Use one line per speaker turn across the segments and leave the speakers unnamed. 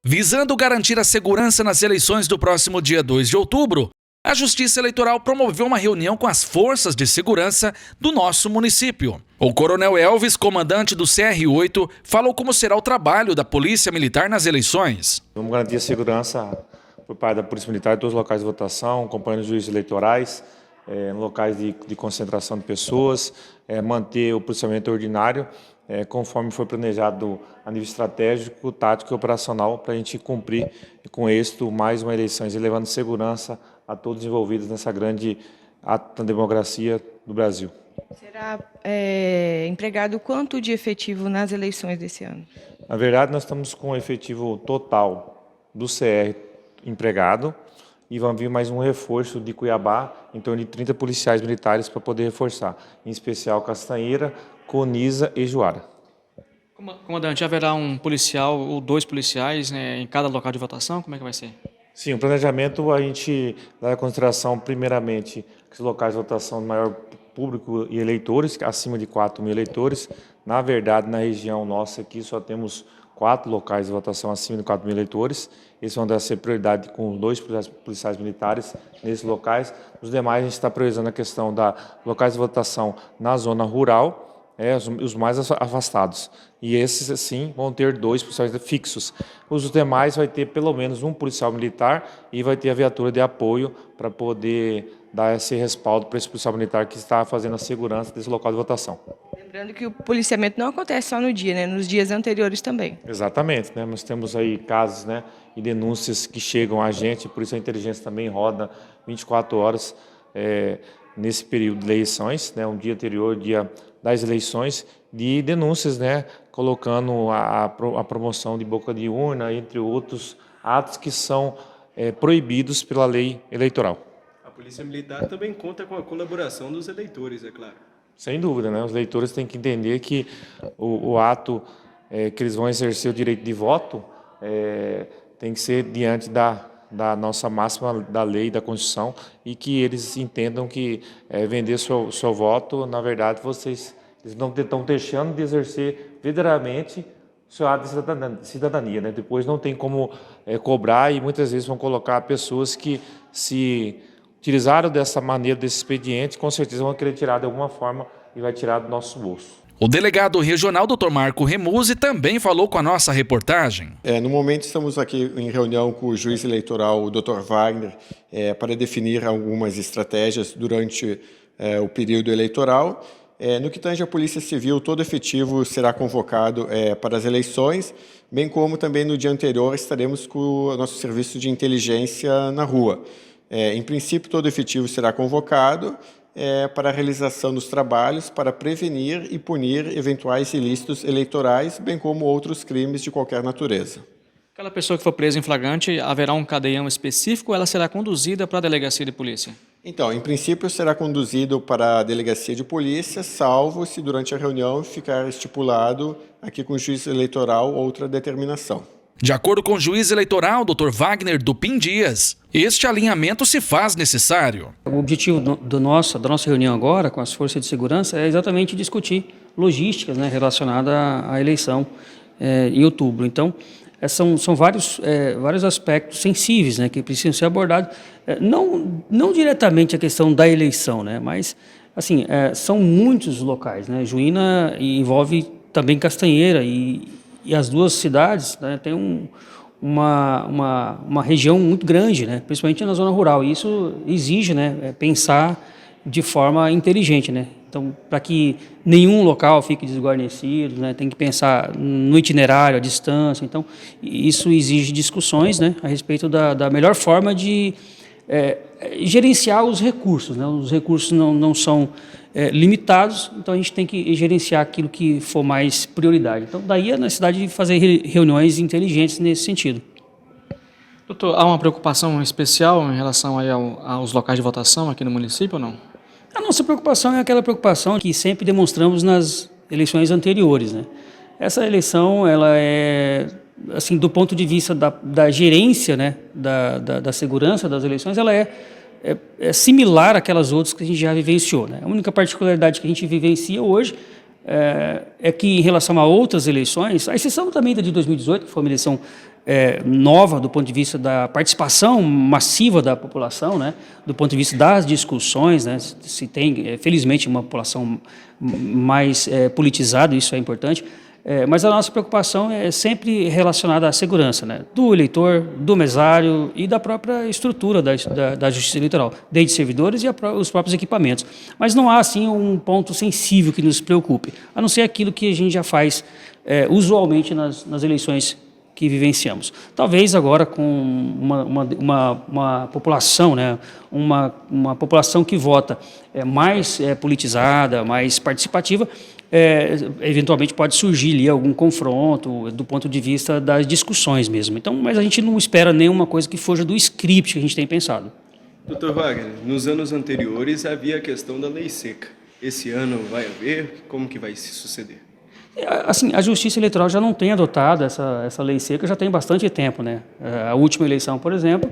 Visando garantir a segurança nas eleições do próximo dia 2 de outubro, a Justiça Eleitoral promoveu uma reunião com as forças de segurança do nosso município. O Coronel Elvis, comandante do CR8, falou como será o trabalho da Polícia Militar nas eleições.
Vamos garantir a segurança por parte da Polícia Militar em todos os locais de votação, acompanhando os juízes eleitorais, locais de concentração de pessoas, manter o policiamento ordinário, conforme foi planejado a nível estratégico, tático e operacional, para a gente cumprir com êxito mais uma eleição e levando segurança a todos envolvidos nessa grande ato da democracia do Brasil.
Será empregado quanto de efetivo nas eleições desse ano?
Na verdade, nós estamos com o efetivo total do CR empregado e vamos vir mais um reforço de Cuiabá, em torno de 30 policiais militares para poder reforçar, em especial Castanheira, Coniza e Juara.
Comandante, haverá um policial ou 2 policiais, né, em cada local de votação? Como é que vai ser?
Sim, o planejamento a gente dá em consideração primeiramente os locais de votação de maior público e eleitores, acima de 4.000 eleitores. Na verdade, na região nossa aqui só temos 4 locais de votação acima de 4.000 eleitores. Esses vão dar ser prioridade com 2 policiais militares nesses locais. Os demais a gente está priorizando a questão da locais de votação na zona rural, os mais afastados. E esses, sim, vão ter 2 policiais fixos. Os demais vai ter pelo menos um policial militar e vai ter a viatura de apoio para poder dar esse respaldo para esse policial militar que está fazendo a segurança desse local de votação.
Lembrando que o policiamento não acontece só no dia, né? Nos dias anteriores também.
Exatamente, né? Nós temos aí casos, né, e denúncias que chegam a gente, por isso a inteligência também roda 24 horas nesse período de eleições, né, um dia anterior, dia das eleições, de denúncias, né, colocando a promoção de boca de urna, entre outros atos que são proibidos pela lei eleitoral.
A Polícia Militar também conta com a colaboração dos eleitores, é claro.
Sem dúvida, né? Os eleitores têm que entender que o ato que eles vão exercer o direito de voto tem que ser diante da nossa máxima da lei, da Constituição, e que eles entendam que vender seu voto, na verdade, eles não estão deixando de exercer verdadeiramente o seu ato de cidadania, né? Depois não tem como cobrar e muitas vezes vão colocar pessoas que se utilizaram dessa maneira, desse expediente, com certeza vão querer tirar de alguma forma e vai tirar do nosso bolso.
O delegado regional, Dr. Marco Remuzi, também falou com a nossa reportagem.
No momento estamos aqui em reunião com o juiz eleitoral, o Dr. Wagner, para definir algumas estratégias durante o período eleitoral. No que tange à Polícia Civil, todo efetivo será convocado para as eleições, bem como também no dia anterior estaremos com o nosso serviço de inteligência na rua. Em princípio, todo efetivo será convocado para a realização dos trabalhos para prevenir e punir eventuais ilícitos eleitorais, bem como outros crimes de qualquer natureza.
Aquela pessoa que for presa em flagrante, haverá um cadeião específico ou ela será conduzida para a delegacia de polícia?
Então, em princípio, será conduzido para a delegacia de polícia, salvo se durante a reunião ficar estipulado aqui com o juiz eleitoral outra determinação.
De acordo com o juiz eleitoral, Dr. Wagner Dupin Dias, este alinhamento se faz necessário.
O objetivo da nossa reunião agora com as forças de segurança é exatamente discutir logísticas, né, relacionadas à eleição em outubro. Então, são vários aspectos sensíveis, né, que precisam ser abordados. Não diretamente a questão da eleição, né, mas assim, são muitos locais. Né, Juína envolve também Castanheira e as duas cidades, né, têm uma região muito grande, né, principalmente na zona rural. E isso exige, né, pensar de forma inteligente, né? Então, para que nenhum local fique desguarnecido, né, tem que pensar no itinerário, a distância. Então, isso exige discussões, né, a respeito da melhor forma de gerenciar os recursos. Né? Os recursos não são limitados, então a gente tem que gerenciar aquilo que for mais prioridade. Então, daí a necessidade de fazer reuniões inteligentes nesse sentido.
Doutor, há uma preocupação especial em relação aí aos locais de votação aqui no município ou não?
A nossa preocupação é aquela preocupação que sempre demonstramos nas eleições anteriores, né? Essa eleição, ela é, assim, do ponto de vista da gerência, né, da segurança das eleições, ela é similar àquelas outras que a gente já vivenciou, né? A única particularidade que a gente vivencia hoje é que, em relação a outras eleições, a exceção também da de 2018, que foi uma eleição nova do ponto de vista da participação massiva da população, né, do ponto de vista das discussões, né, se tem, felizmente, uma população mais politizada, isso é importante, mas a nossa preocupação é sempre relacionada à segurança, né, do eleitor, do mesário e da própria estrutura da Justiça Eleitoral, desde servidores e os próprios equipamentos. Mas não há, assim, um ponto sensível que nos preocupe, a não ser aquilo que a gente já faz usualmente nas eleições que vivenciamos. Talvez agora com uma população, né, uma população que vota mais politizada, mais participativa, eventualmente pode surgir ali algum confronto do ponto de vista das discussões mesmo. Então, mas a gente não espera nenhuma coisa que fuja do script que a gente tem pensado.
Doutor Wagner, nos anos anteriores havia a questão da lei seca. Esse ano vai haver? Como que vai se suceder?
Assim, a Justiça Eleitoral já não tem adotado essa lei seca já tem bastante tempo, né? A última eleição, por exemplo,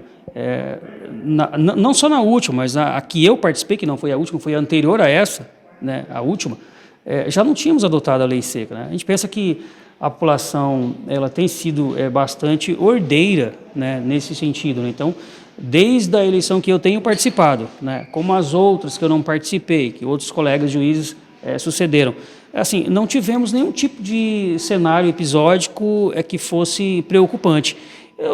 não só na última, mas a que eu participei, que não foi a última, foi a anterior a essa, né? A última, já não tínhamos adotado a lei seca, né? A gente pensa que a população ela tem sido bastante ordeira, né, nesse sentido, né? Então, desde a eleição que eu tenho participado, né, como as outras que eu não participei, que outros colegas juízes sucederam, assim, não tivemos nenhum tipo de cenário episódico que fosse preocupante.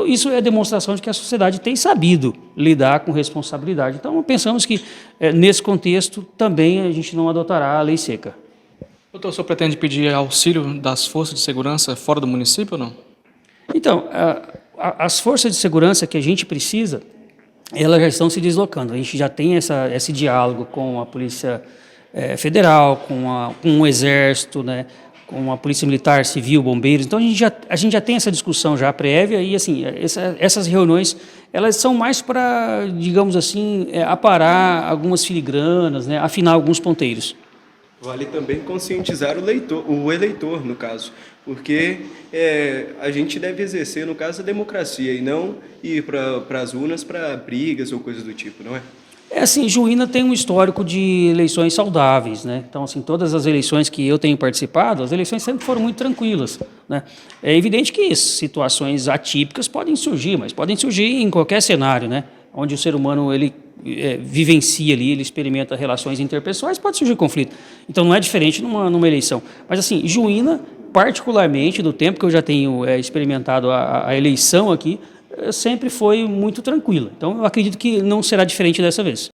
Isso é demonstração de que a sociedade tem sabido lidar com responsabilidade. Então, pensamos que, nesse contexto, também a gente não adotará a lei seca.
Doutor, o senhor pretende pedir auxílio das forças de segurança fora do município ou não?
Então, as forças de segurança que a gente precisa, elas já estão se deslocando. A gente já tem esse diálogo com a Polícia Federal, com o Exército, né, com a Polícia Militar, Civil, Bombeiros. Então, a gente já tem essa discussão já prévia e, assim, essas reuniões, elas são mais para, digamos assim, aparar algumas filigranas, né, afinar alguns ponteiros.
Vale também conscientizar o eleitor, no caso, porque a gente deve exercer, no caso, a democracia e não ir para as urnas para brigas ou coisas do tipo, não é?
Assim, Juína tem um histórico de eleições saudáveis, né? Então, assim, todas as eleições que eu tenho participado, as eleições sempre foram muito tranquilas, né? É evidente que situações atípicas podem surgir, mas podem surgir em qualquer cenário, né? Onde o ser humano, ele vivencia ali, ele experimenta relações interpessoais, pode surgir conflito. Então, não é diferente numa eleição. Mas, assim, Juína, particularmente, do tempo que eu já tenho experimentado a eleição aqui, sempre foi muito tranquila. Então, eu acredito que não será diferente dessa vez.